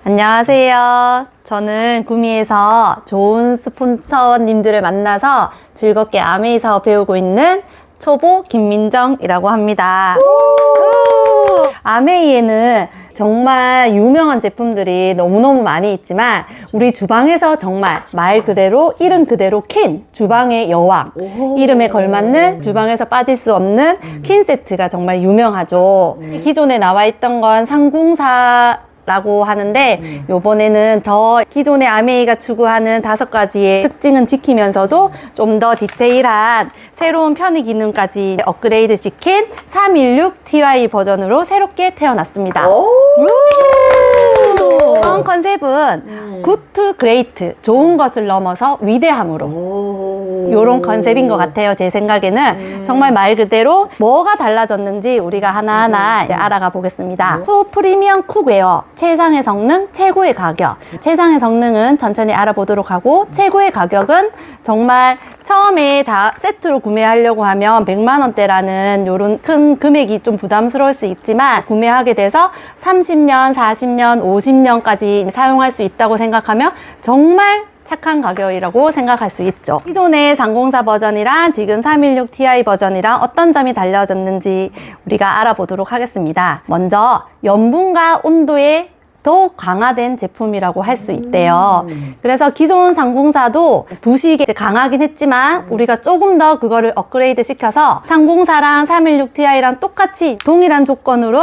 안녕하세요. 저는 구미에서 좋은 스폰서님들을 만나서 즐겁게 아메이 사업 배우고 있는 초보 김민정이라고 합니다. 아메이에는 정말 유명한 제품들이 너무너무 많이 있지만 우리 주방에서 정말 말 그대로 이름 그대로 퀸 주방의 여왕, 이름에 걸맞는 주방에서 빠질 수 없는 퀸 세트가 정말 유명하죠. 기존에 나와 있던 건 상공사라고 하는데 요번에는 더 기존의 아메이가 추구하는 5가지의 특징은 지키면서도 좀 더 디테일한 새로운 편의 기능까지 업그레이드 시킨 316ti 버전으로 새롭게 태어났습니다. 이번 컨셉은 good to great, 좋은 것을 넘어서 위대함으로 이런 컨셉인 것 같아요. 제 생각에는 정말 말 그대로 뭐가 달라졌는지 우리가 하나하나 알아가 보겠습니다. 투 프리미엄 쿡웨어, 최상의 성능, 최고의 가격. 최상의 성능은 천천히 알아보도록 하고, 최고의 가격은 정말 처음에 다 세트로 구매하려고 하면 100만 원대라는 이런 큰 금액이 좀 부담스러울 수 있지만, 구매하게 돼서 30년, 40년, 50년까지 사용할 수 있다고 생각하면 정말 착한 가격이라고 생각할 수 있죠. 기존의 304 버전이랑 지금 316ti 버전이랑 어떤 점이 달라졌는지 우리가 알아보도록 하겠습니다. 먼저 염분과 온도에 더욱 강화된 제품이라고 할 수 있대요. 그래서 기존 304도 부식이 강하긴 했지만 우리가 조금 더 그거를 업그레이드 시켜서 304랑 316ti랑 똑같이 동일한 조건으로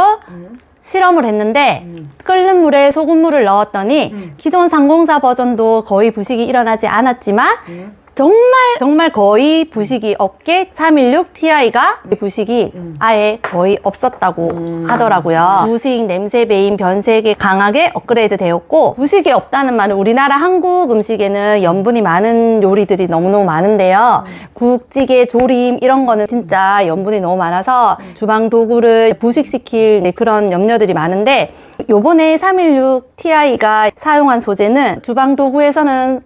실험을 했는데 끓는 물에 소금물을 넣었더니 기존 304 버전도 거의 부식이 일어나지 않았지만 정말 거의 부식이 없게 316ti가 부식이 아예 거의 없었다고 하더라고요. 부식, 냄새, 배임, 변색에 강하게 업그레이드 되었고, 부식이 없다는 말은 우리나라 한국 음식에는 염분이 많은 요리들이 너무너무 많은데요. 국, 찌개, 조림 이런 거는 진짜 염분이 너무 많아서 주방 도구를 부식시킬 그런 염려들이 많은데, 요번에 316ti가 사용한 소재는 주방 도구에서는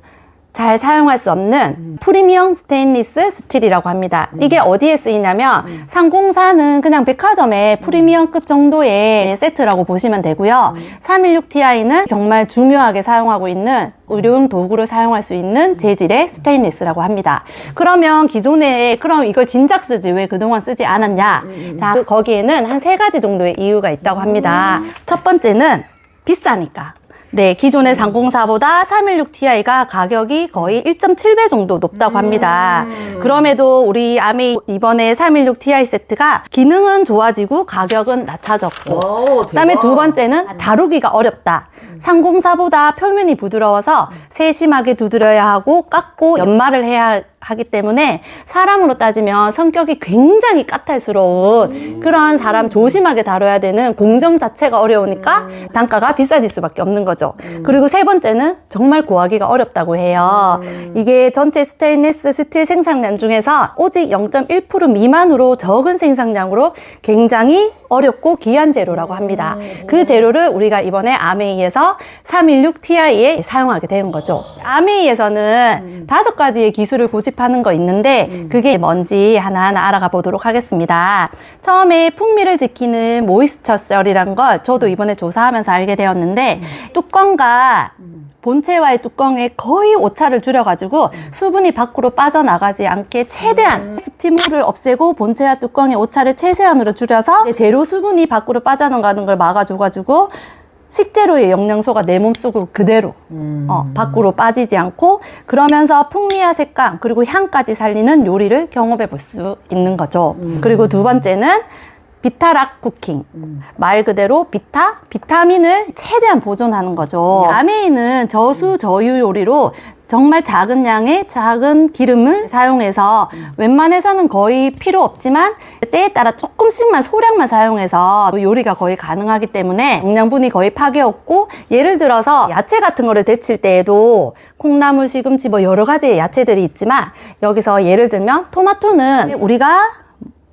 잘 사용할 수 없는 프리미엄 스테인리스 스틸이라고 합니다. 이게 어디에 쓰이냐면 304는 그냥 백화점의 프리미엄급 정도의 세트라고 보시면 되고요. 316ti는 정말 중요하게 사용하고 있는 의료용 도구를 사용할 수 있는 재질의 스테인리스라고 합니다. 그러면 기존에 그럼 이걸 진작 쓰지 왜 그동안 쓰지 않았냐? 자, 거기에는 한 3가지 정도의 이유가 있다고 합니다. 첫 번째는 비싸니까. 네, 기존의 304보다 316ti가 가격이 거의 1.7배 정도 높다고 합니다. 그럼에도 우리 아메이 이번에 316ti 세트가 기능은 좋아지고 가격은 낮아졌고, 그다음에 두 번째는 다루기가 어렵다. 304보다 표면이 부드러워서 세심하게 두드려야 하고 깎고 연마를 해야 하기 때문에 사람으로 따지면 성격이 굉장히 까탈스러운 그런 사람 조심하게 다뤄야 되는 공정 자체가 어려우니까 단가가 비싸질 수밖에 없는 거죠. 그리고 세 번째는 정말 구하기가 어렵다고 해요. 이게 전체 스테인리스 스틸 생산량 중에서 오직 0.1% 미만으로 적은 생산량으로 굉장히 어렵고 귀한 재료라고 합니다. 그 재료를 우리가 이번에 아메이에서 316ti에 사용하게 되는 거죠. 아메이에서는 5가지의 기술을 고집하는 거 있는데 그게 뭔지 하나하나 알아가 보도록 하겠습니다. 처음에 풍미를 지키는 모이스처셀이란 걸 저도 이번에 조사하면서 알게 되었는데, 뚜껑과 본체와의 뚜껑에 거의 오차를 줄여가지고 수분이 밖으로 빠져나가지 않게 최대한 스팀물을 없애고 본체와 뚜껑의 오차를 최소한으로 줄여서 재료 수분이 밖으로 빠져나가는 걸 막아줘가지고 식재료의 영양소가 내 몸속으로 그대로 밖으로 빠지지 않고, 그러면서 풍미와 색감 그리고 향까지 살리는 요리를 경험해 볼 수 있는 거죠. 그리고 두 번째는 비타락 쿠킹. 말 그대로 비타민을 최대한 보존하는 거죠. 아메이는 저수 저유 요리로 정말 작은 양의 작은 기름을 사용해서 웬만해서는 거의 필요 없지만 때에 따라 조금씩만 소량만 사용해서 요리가 거의 가능하기 때문에 영양분이 거의 파괴 없고, 예를 들어서 야채 같은 거를 데칠 때에도 콩나물, 시금치 뭐 여러 가지 야채들이 있지만 여기서 예를 들면 토마토는 우리가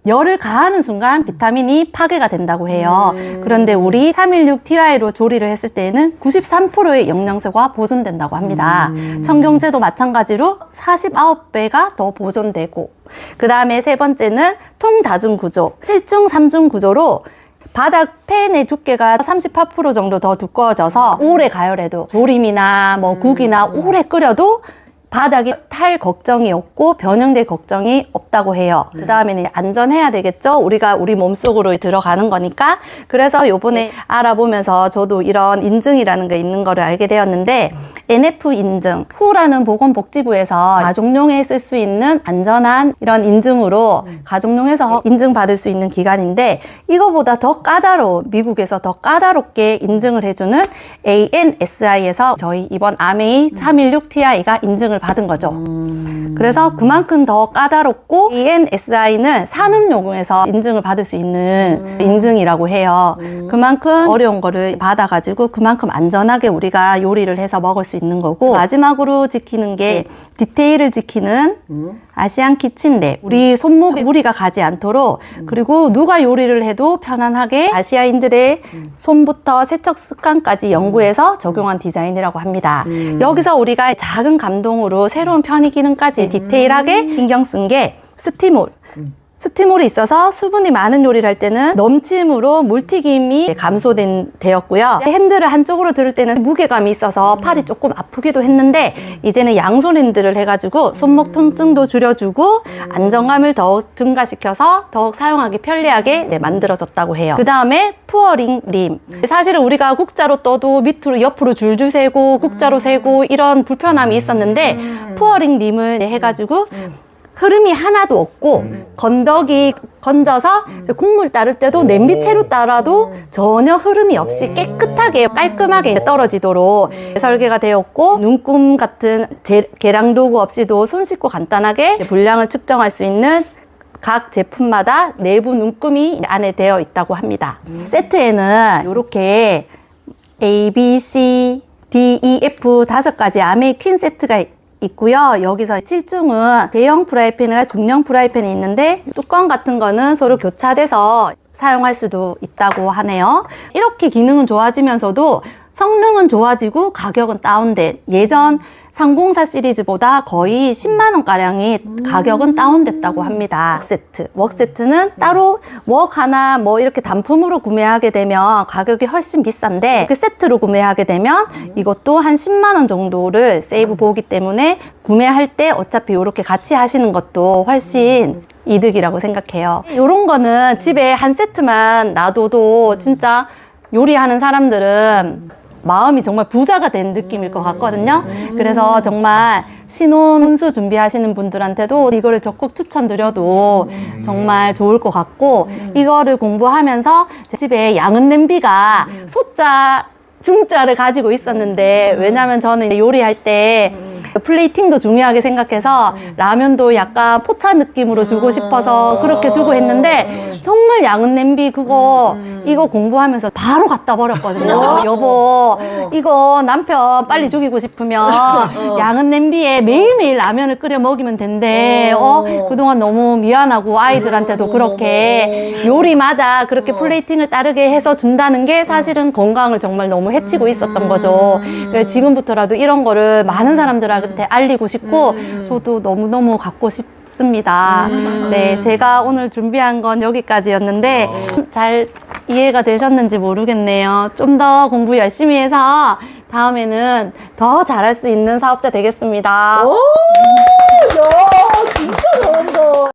열을 가하는 순간 비타민이 파괴가 된다고 해요. 그런데 우리 316ti로 조리를 했을 때에는 93%의 영양소가 보존된다고 합니다. 청경채도 마찬가지로 49배가 더 보존되고, 그 다음에 세 번째는 통다중 구조, 7중 3중 구조로 바닥 팬의 두께가 38% 정도 더 두꺼워져서 오래 가열해도 조림이나 뭐 국이나 오래 끓여도 바닥이 탈 걱정이 없고 변형될 걱정이 없다고 해요. 그 다음에는 안전해야 되겠죠? 우리가 우리 몸속으로 들어가는 거니까. 그래서 요번에 알아보면서 저도 이런 인증이라는 게 있는 거를 알게 되었는데 NF 인증, 후라는 보건복지부에서 가족용에 쓸 수 있는 안전한 이런 인증으로 가족용에서 인증받을 수 있는 기관인데 이거보다 더 까다로운, 미국에서 더 까다롭게 인증을 해주는 ANSI에서 저희 이번 아메이 316TI가 인증을 받은 거죠. 그래서 그만큼 더 까다롭고 ANSI는 산업용에서 인증을 받을 수 있는 인증이라고 해요. 그만큼 어려운 거를 받아가지고 그만큼 안전하게 우리가 요리를 해서 먹을 수 있는 거고 마지막으로 지키는 게 디테일을 지키는 아시안 키친랩. 우리 손목에 무리가 가지 않도록 그리고 누가 요리를 해도 편안하게 아시아인들의 손부터 세척 습관까지 연구해서 적용한 디자인이라고 합니다. 여기서 우리가 작은 감동으로 새로운 편의 기능까지 디테일하게 신경 쓴 게 스티몰. 스티몰이 있어서 수분이 많은 요리를 할 때는 넘침으로 물튀김이 감소되었고요. 핸들을 한쪽으로 들을 때는 무게감이 있어서 팔이 조금 아프기도 했는데 이제는 양손 핸들을 해가지고 손목 통증도 줄여주고 안정감을 더욱 증가시켜서 더욱 사용하기 편리하게 만들어졌다고 해요. 그 다음에 푸어링 림. 사실은 우리가 국자로 떠도 밑으로 옆으로 줄줄 세고 국자로 세고 이런 불편함이 있었는데 푸어링 림을 해가지고 흐름이 하나도 없고 건더기 건져서 국물 따를 때도 냄비채로 따라도 전혀 흐름이 없이 깨끗하게 깔끔하게 떨어지도록 설계가 되었고 눈금 같은 계량 도구 없이도 손 씻고 간단하게 분량을 측정할 수 있는 각 제품마다 내부 눈금이 안에 되어 있다고 합니다. 세트에는 이렇게 A, B, C, D, E, F 5가지 아메이 퀸 세트가 있고요. 여기서 7중은 대형 프라이팬과 중형 프라이팬이 있는데 뚜껑 같은 거는 서로 교차돼서 사용할 수도 있다고 하네요. 이렇게 기능은 좋아지면서도 성능은 좋아지고 가격은 다운된 예전 304 시리즈보다 거의 10만원가량이 가격은 다운됐다고 합니다. 웍세트는 따로 웍 하나 뭐 이렇게 단품으로 구매하게 되면 가격이 훨씬 비싼데 그 세트로 구매하게 되면 이것도 한 10만원 정도를 세이브 보기 때문에 구매할 때 어차피 이렇게 같이 하시는 것도 훨씬 이득이라고 생각해요. 이런 거는 집에 한 세트만 놔둬도 진짜 요리하는 사람들은 마음이 정말 부자가 된 느낌일 것 같거든요. 그래서 정말 신혼 혼수 준비하시는 분들한테도 이거를 적극 추천드려도 정말 좋을 것 같고 이거를 공부하면서 제 집에 양은 냄비가 소자, 중자를 가지고 있었는데 왜냐면 저는 요리할 때 플레이팅도 중요하게 생각해서 라면도 약간 포차 느낌으로 주고 싶어서 그렇게 주고 했는데 정말 양은 냄비 이거 공부하면서 바로 갖다 버렸거든요. 여보 이거 남편 빨리 죽이고 싶으면 양은 냄비에 매일매일 라면을 끓여 먹이면 된대. 그동안 너무 미안하고 아이들한테도 그렇게 요리마다 그렇게 플레이팅을 따르게 해서 준다는 게 사실은 건강을 정말 너무 해치고 있었던 거죠. 그래서 지금부터라도 이런 거를 많은 사람들한테 알리고 싶고 저도 너무너무 갖고 싶습니다. 네, 제가 오늘 준비한 건 여기까지였는데 잘 이해가 되셨는지 모르겠네요. 좀 더 공부 열심히 해서 다음에는 더 잘할 수 있는 사업자 되겠습니다.